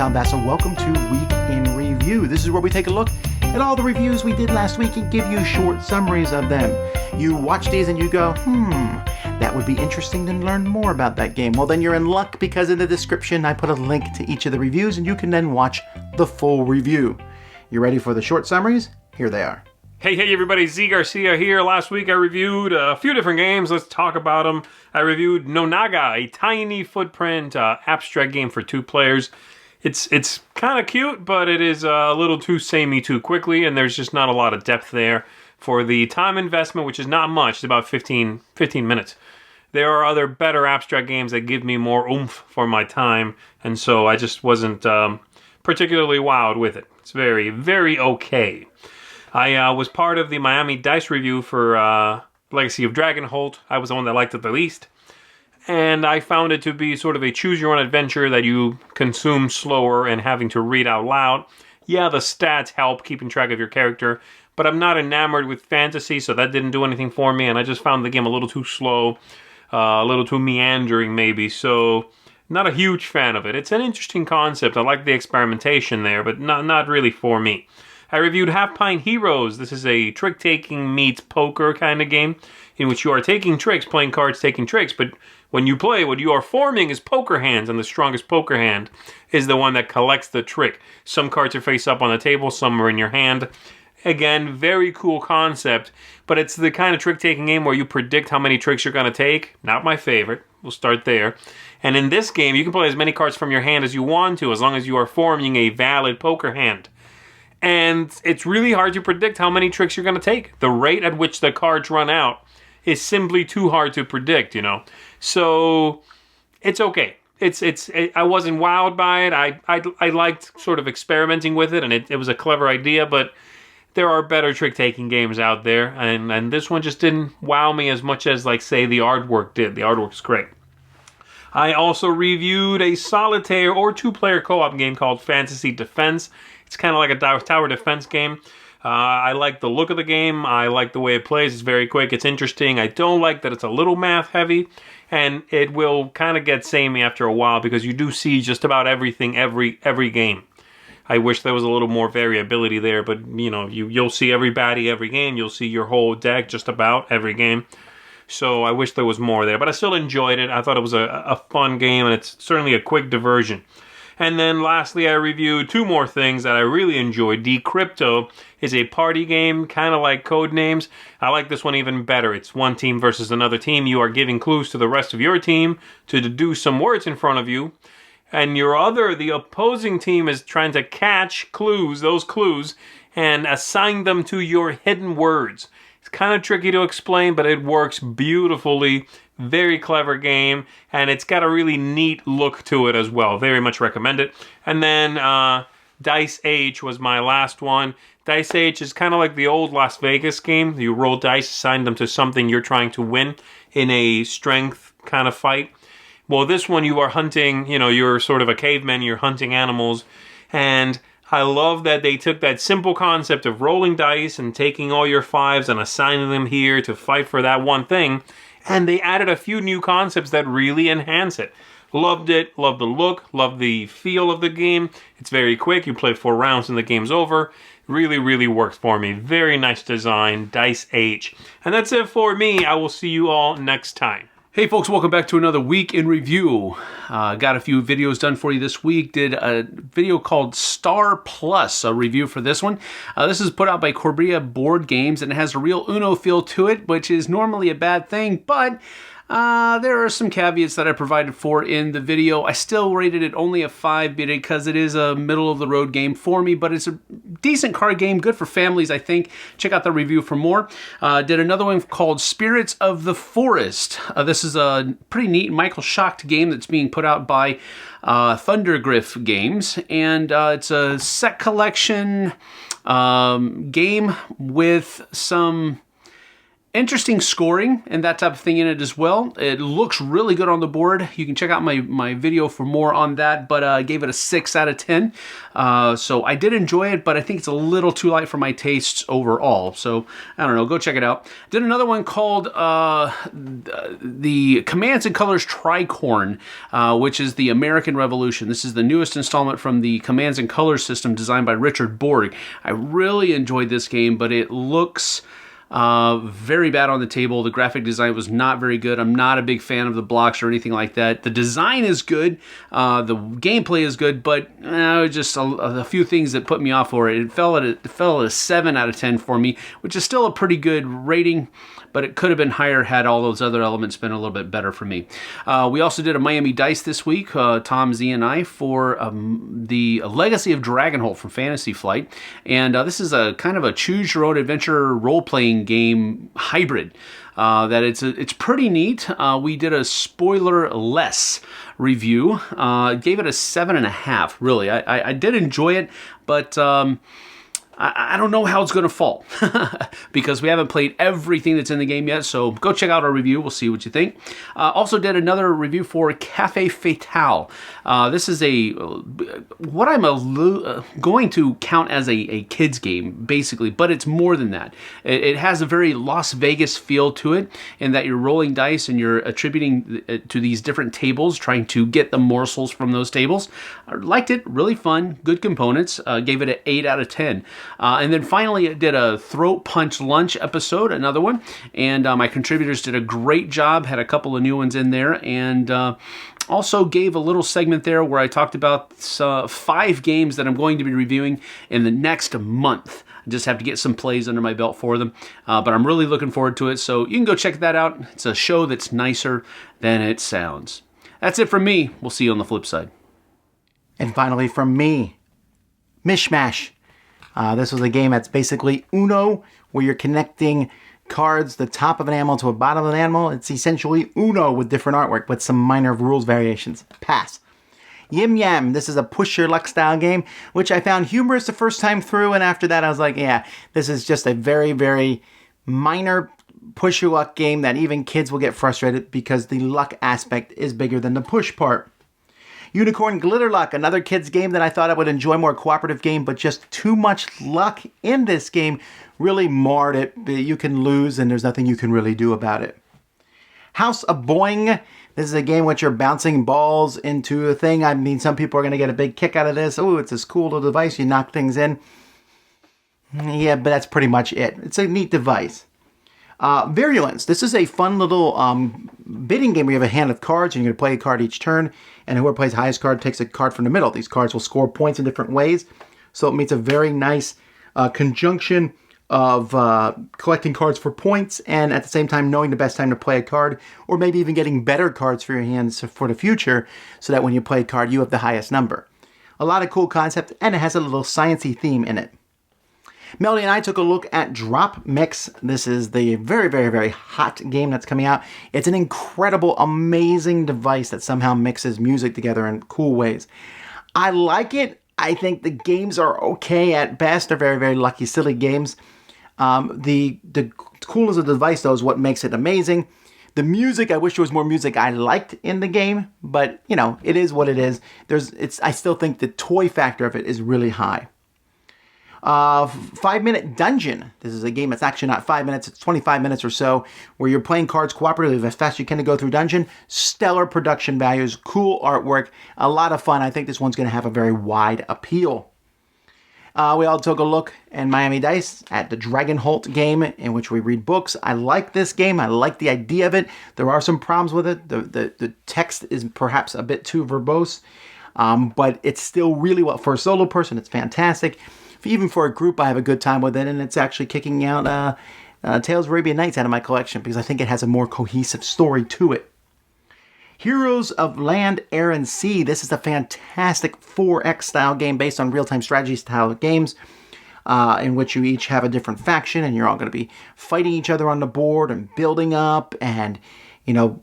I'm Vassel. Welcome to Week in Review. This is where we take a look at all the reviews we did last week and give you short summaries of them. You watch these and you go, that would be interesting to learn more about that game. Well, then you're in luck because in the description I put a link to each of the reviews and you can then watch the full review. You ready for the short summaries? Here they are. Hey everybody, Garcia here. Last week I reviewed a few different games. Let's talk about them. I reviewed Nonaga, a tiny footprint abstract game for 2 players. It's kind of cute, but it is a little too samey too quickly, and there's just not a lot of depth there for the time investment, which is not much. It's about 15 minutes. There are other better abstract games that give me more oomph for my time, and so I just wasn't particularly wowed with it. It's very, very okay. I was part of the Miami Dice review for Legacy of Dragonholt. I was the one that liked it the least. And I found it to be sort of a choose-your-own-adventure that you consume slower and having to read out loud. Yeah, the stats help keeping track of your character, but I'm not enamored with fantasy, so that didn't do anything for me, and I just found the game a little too slow, a little too meandering maybe, so not a huge fan of it. It's an interesting concept. I like the experimentation there, but not really for me. I reviewed Half Pint Heroes. This is a trick-taking meets poker kind of game in which you are taking tricks, playing cards, taking tricks, but when you play, what you are forming is poker hands, and the strongest poker hand is the one that collects the trick. Some cards are face up on the table, some are in your hand. Again, very cool concept, but it's the kind of trick-taking game where you predict how many tricks you're going to take. Not my favorite. We'll start there. And in this game, you can play as many cards from your hand as you want to, as long as you are forming a valid poker hand. And it's really hard to predict how many tricks you're going to take. The rate at which the cards run out is simply too hard to predict, So it's okay. I wasn't wowed by it. I liked sort of experimenting with it, and it was a clever idea, but there are better trick-taking games out there, and this one just didn't wow me as much as, like, say, the artwork did. The artwork's great. I also reviewed a solitaire or 2-player co-op game called Fantasy Defense. It's kind of like a tower defense game. I like the look of the game. I like the way it plays. It's very quick. It's interesting. I don't like that it's a little math heavy, and it will kind of get samey after a while because you do see just about everything every game. I wish there was a little more variability there, but you'll see every baddie every game. You'll see your whole deck just about every game. So I wish there was more there, but I still enjoyed it. I thought it was a fun game, and it's certainly a quick diversion. And then lastly, I reviewed 2 more things that I really enjoyed. Decrypto is a party game, kind of like Codenames. I like this one even better. It's one team versus another team. You are giving clues to the rest of your team to deduce some words in front of you. And the opposing team is trying to catch those clues, and assign them to your hidden words. It's kind of tricky to explain, but it works beautifully. Very clever game, and it's got a really neat look to it as well. Very much recommend it. And then Dice H was my last one. Dice H is kind of like the old Las Vegas game. You roll dice, assign them to something you're trying to win in a strength kind of fight. Well, this one you are hunting, you're sort of a caveman, you're hunting animals, and I love that they took that simple concept of rolling dice and taking all your 5s and assigning them here to fight for that one thing, and they added a few new concepts that really enhance it. Loved it, loved the look, loved the feel of the game. It's very quick. You play 4 rounds and the game's over. Really, really works for me. Very nice design, Dice H. And that's it for me. I will see you all next time. Hey folks, welcome back to another Week in Review. Got a few videos done for you this week. Did a video called Star Plus, a review for this one. This is put out by Corbria Board Games, and it has a real Uno feel to it, which is normally a bad thing, but there are some caveats that I provided for in the video. I still rated it only a 5 because it is a middle-of-the-road game for me, but it's a decent card game, good for families, I think. Check out the review for more. Did another one called Spirits of the Forest. This is a pretty neat Michael Schacht game that's being put out by Thundergriff Games, and it's a set collection game with some Interesting scoring and that type of thing in it as well. It looks really good on the board. You can check out my video for more on that, but I gave it a 6 out of 10. So I did enjoy it, but I think it's a little too light for my tastes overall. So I don't know, go check it out. Did another one called the Commands and Colors Tricorn, which is the American Revolution. This is the newest installment from the Commands and Colors system designed by Richard Borg. I really enjoyed this game, but it looks very bad on the table. The graphic design was not very good. I'm not a big fan of the blocks or anything like that. The design is good. The gameplay is good, but just a few things that put me off for it. It fell at a 7 out of 10 for me, which is still a pretty good rating, but it could have been higher had all those other elements been a little bit better for me. We also did a Miami Dice this week, Tom, Z, and I, for the Legacy of Dragonholt from Fantasy Flight. And this is a kind of a choose-your-own-adventure role-playing game hybrid. That it's pretty neat. We did a spoiler-less review. Gave it a 7.5, really. I did enjoy it, but I don't know how it's going to fall because we haven't played everything that's in the game yet. So go check out our review. We'll see what you think. Also did another review for Cafe Fatale. This is what I'm going to count as a kid's game, basically, but it's more than that. It has a very Las Vegas feel to it in that you're rolling dice and you're attributing to these different tables, trying to get the morsels from those tables. I liked it. Really fun. Good components. Gave it an 8 out of 10. And then finally, it did a Throat Punch Lunch episode, another one. And my contributors did a great job, had a couple of new ones in there, and also gave a little segment there where I talked about 5 games that I'm going to be reviewing in the next month. I just have to get some plays under my belt for them, but I'm really looking forward to it. So you can go check that out. It's a show that's nicer than it sounds. That's it from me. We'll see you on the flip side. And finally from me, Mishmash. This was a game that's basically Uno, where you're connecting cards, the top of an animal to the bottom of an animal. It's essentially Uno with different artwork, but some minor rules variations. Pass. Yim Yam. This is a push your luck style game, which I found humorous the first time through, and after that I was like, yeah, this is just a very, very minor push your luck game that even kids will get frustrated because the luck aspect is bigger than the push part. Unicorn Glitter Luck, another kid's game that I thought I would enjoy, more cooperative game, but just too much luck in this game really marred it. You can lose and there's nothing you can really do about it. House of Boing. This is a game in which you're bouncing balls into a thing. I mean, some people are going to get a big kick out of this. Oh, it's this cool little device. You knock things in. Yeah, but that's pretty much it. It's a neat device. Virulence. This is a fun little bidding game where you have a hand of cards and you're going to play a card each turn, and whoever plays the highest card takes a card from the middle. These cards will score points in different ways, so it makes a very nice conjunction of collecting cards for points and at the same time knowing the best time to play a card, or maybe even getting better cards for your hands for the future so that when you play a card you have the highest number. A lot of cool concept, and it has a little sciencey theme in it. Melody and I took a look at Drop Mix. This is the very, very, very hot game that's coming out. It's an incredible, amazing device that somehow mixes music together in cool ways. I like it. I think the games are okay at best. They're very, very lucky, silly games. The coolness of the device, though, is what makes it amazing. The music, I wish there was more music I liked in the game, but, you know, it is what it is. I still think the toy factor of it is really high. 5-Minute Dungeon. This is a game that's actually not 5 minutes, it's 25 minutes or so, where you're playing cards cooperatively as fast as you can to go through dungeon. Stellar production values, cool artwork, a lot of fun. I think this one's going to have a very wide appeal. We all took a look in Miami Dice at the Dragonholt game, in which we read books. I like this game. I like the idea of it. There are some problems with it. The text is perhaps a bit too verbose, but it's still really, well, for a solo person, it's fantastic. Even for a group, I have a good time with it, and it's actually kicking out Tales of Arabian Nights out of my collection because I think it has a more cohesive story to it. Heroes of Land, Air, and Sea. This is a fantastic 4X style game based on real-time strategy style games in which you each have a different faction, and you're all going to be fighting each other on the board and building up, and, you know,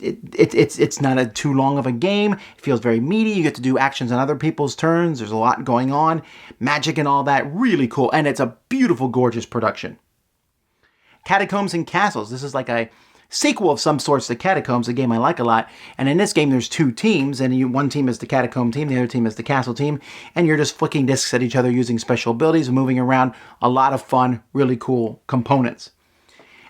it's not too long of a game. It feels very meaty. You get to do actions on other people's turns. There's a lot going on. Magic and all that. Really cool. And it's a beautiful, gorgeous production. Catacombs and Castles. This is like a sequel of some sorts to Catacombs, a game I like a lot. And in this game, there's two teams, and one team is the Catacomb team, the other team is the Castle team, and you're just flicking discs at each other using special abilities, moving around. A lot of fun, really cool components.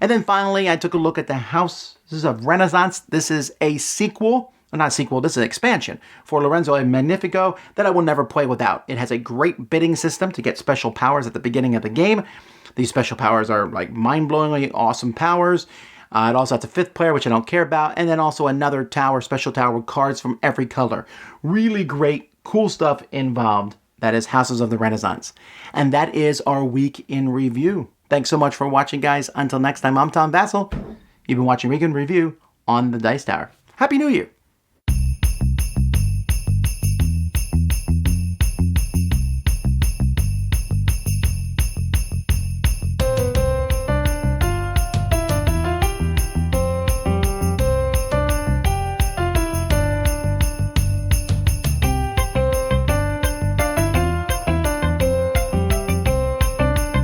And then finally, I took a look at the House. This is of Renaissance. This is a sequel. Not sequel, this is an expansion for Lorenzo and Magnifico that I will never play without. It has a great bidding system to get special powers at the beginning of the game. These special powers are like mind-blowingly awesome powers. It also has a fifth player, which I don't care about, and then also another tower, special tower with cards from every color. Really great, cool stuff involved. That is Houses of the Renaissance. And that is our week in review. Thanks so much for watching, guys. Until next time, I'm Tom Vassel. You've been watching Week in Review on the Dice Tower. Happy New Year!